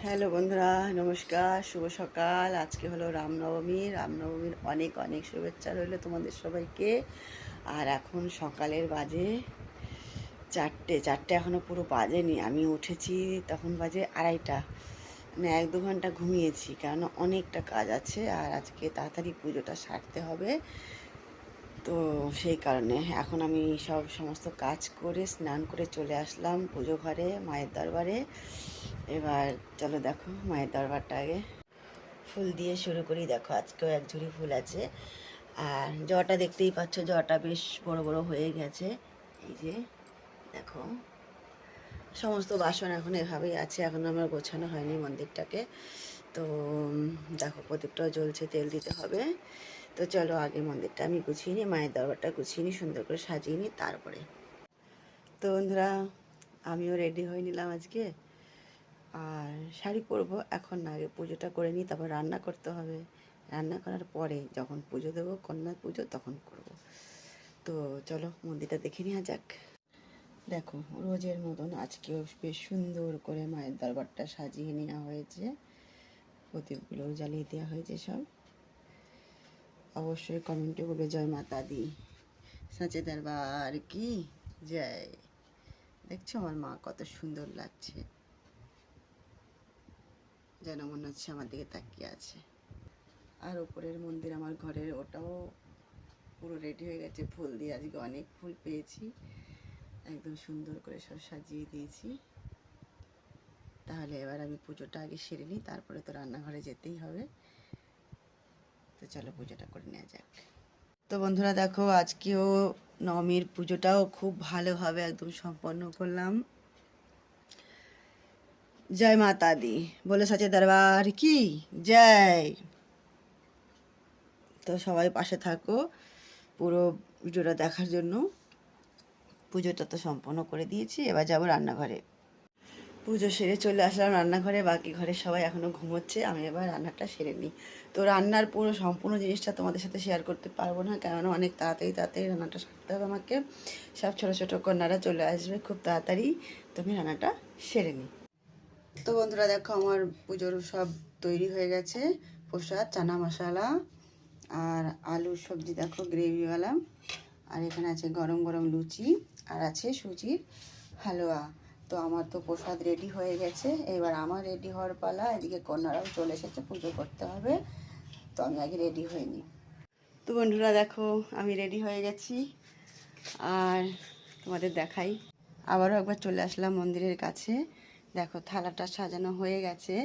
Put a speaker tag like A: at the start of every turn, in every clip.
A: Hello বন্ধুরা, নমস্কার, শুভ সকাল। আজকে হলো রামনবমীর অনেক অনেক শুভেচ্ছা রইল তোমাদের সবাইকে। আর এখন সকালের বাজে চারটে এখনও পুরো বাজেনি। আমি উঠেছি তখন বাজে 2:30। মানে 1-2 ঘন্টা ঘুমিয়েছি, কারণ অনেকটা কাজ আছে আর আজকে তাড়াতাড়ি পুজোটা সারতে হবে। তো সেই কারণে এখন আমি সমস্ত কাজ করে স্নান করে চলে আসলাম পুজো ঘরে, মায়ের দরবারে। এবার চলো দেখো মায়ের দরবারটা আগে ফুল দিয়ে শুরু করি। দেখো আজকেও এক ঝুড়ি ফুল আছে। আর জটা দেখতেই পাচ্ছ, জটা বেশ বড় বড় হয়ে গেছে। এই যে দেখো, সমস্ত বাসন এখন এভাবেই আছে, এখন আমার গোছানো হয়নি মন্দিরটাকে। তো দেখো প্রদীপটাও জ্বলছে, তেল দিতে হবে। তো চলো আগে মন্দিরটা আমি গুছিয়ে নিই, মায়ের দরবারটা গুছিয়ে নিই, সুন্দর করে সাজিয়ে নিই তারপরে। তো বন্ধুরা, আমিও রেডি হয়ে নিলাম আজকে। আর শাড়ি পরবো এখন না, আগে পুজোটা করে নিই, তারপর রান্না করতে হবে। রান্না করার পরে যখন পুজো দেবো, কন্যা পুজো, তখন করব। তো চলো মন্দিরটা দেখে নেওয়া যাক। দেখো রোজের মতন আজকেও বেশ সুন্দর করে মায়ের দরবারটা সাজিয়ে নেওয়া হয়েছে, প্রদীপগুলোও জ্বালিয়ে দেওয়া হয়েছে সব। অবশ্যই কমেন্টে বলবে জয় মাতা দি, সাঁচে দরবার কি জয়। দেখছো আমার মা কত সুন্দর লাগছে, যেন মনে হচ্ছে আমার দিকে তাকিয়ে আছে। আর ওপরের মন্দির আমার ঘরের, ওটাও পুরো রেডি হয়ে গেছে ফুল দিয়ে। আজকে অনেক ফুল পেয়েছি, একদম সুন্দর করে সব সাজিয়ে দিয়েছি। তাহলে এবার আমি পুজোটা আগে সেরে নিই, তারপরে তো রান্নাঘরে যেতেই হবে। তো চলো পুজোটা করে নেওয়া যাক। তো বন্ধুরা দেখো, আজকেও নবমীর পুজোটাও খুব ভালোভাবে একদম সম্পন্ন করলাম। জয় মাতা দি, বলে সাঁচে দরবার কি জয়। তো সবাই পাশে থাকো পুরো ভিডিওটা দেখার জন্য। পুজোটা তো সম্পন্ন করে দিয়েছি, এবার যাবো রান্নাঘরে। পুজো সেরে চলে আসলাম রান্নাঘরে, বাকি ঘরে সবাই এখনও ঘুমোচ্ছে, আমি এবার রান্নাটা সেরে নিই। তো রান্নার পুরো সম্পূর্ণ জিনিসটা তোমাদের সাথে শেয়ার করতে পারবো না, কেননা অনেক তাড়াতাড়ি রান্নাটা সারতে হবে আমাকে। সব ছোটো ছোটো কন্যারা চলে আসবে খুব তাড়াতাড়ি, তো আমি রান্নাটা সেরে নিই। তো বন্ধুরা দেখো, আমার পুজোর সব তৈরি হয়ে গেছে। প্রসাদ, চানা মশলা আর আলুর সবজি, দেখো গ্রেভিওয়ালা। আর এখানে আছে গরম গরম লুচি, আর আছে সুজির হালুয়া। তো আমার তো প্রসাদ রেডি হয়ে গেছে, এবার আমার রেডি হওয়ার পালা। এদিকে কন্যারাও চলে এসেছে, পুজো করতে হবে। তো আমি আগে রেডি হয়ে নিই। তো বন্ধুরা দেখো, আমি রেডি হয়ে গেছি। আর তোমাদের দেখাই, আবারও একবার চলে আসলাম মন্দিরের কাছে। দেখো থালাটা সাজানো হয়ে গেছে।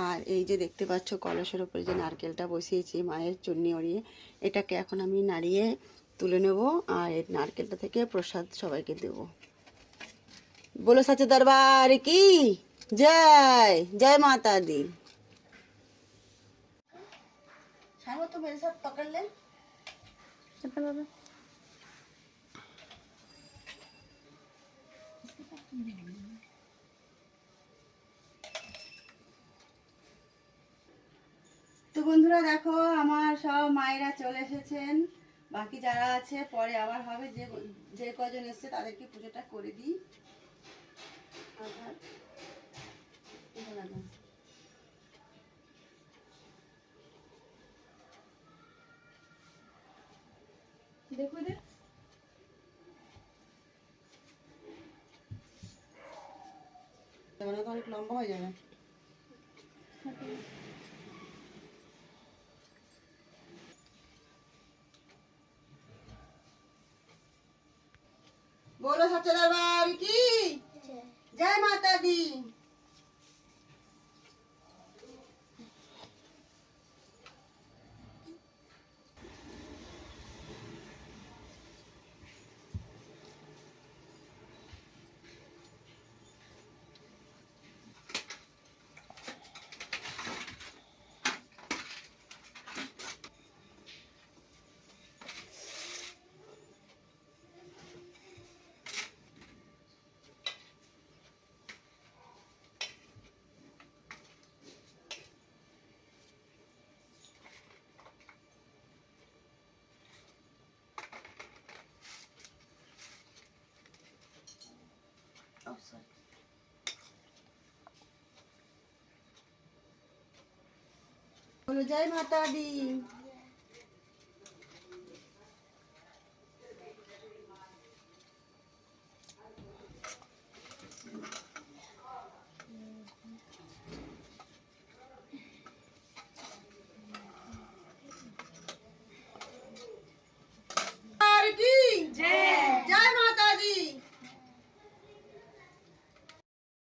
A: আর এই যে দেখতে পাচ্ছ কলসের ওপরে যে নারকেলটা বসিয়েছি মায়ের চুন্নি ওড়িয়ে, এটাকে এখন আমি নাড়িয়ে তুলে নেব। আর এই নারকেলটা থেকে প্রসাদ সবাইকে দেব। बोलो सच्चे दरबार की जय, जय माता दी। शाम तो मेरे साथ पकड़ ले। তো বন্ধুরা দেখো, আমার সব মায়েরা চলে এসেছেন। বাকি যারা আছে পরে আবার হবে, যে যে কজন এসছে তাদেরকে পুজোটা করে দিই। দেখো দে, অনেক লম্বা হয়ে যাবে। बोलो सच्चे दरबार की जय माता दी। বলো জয় মাতা দি।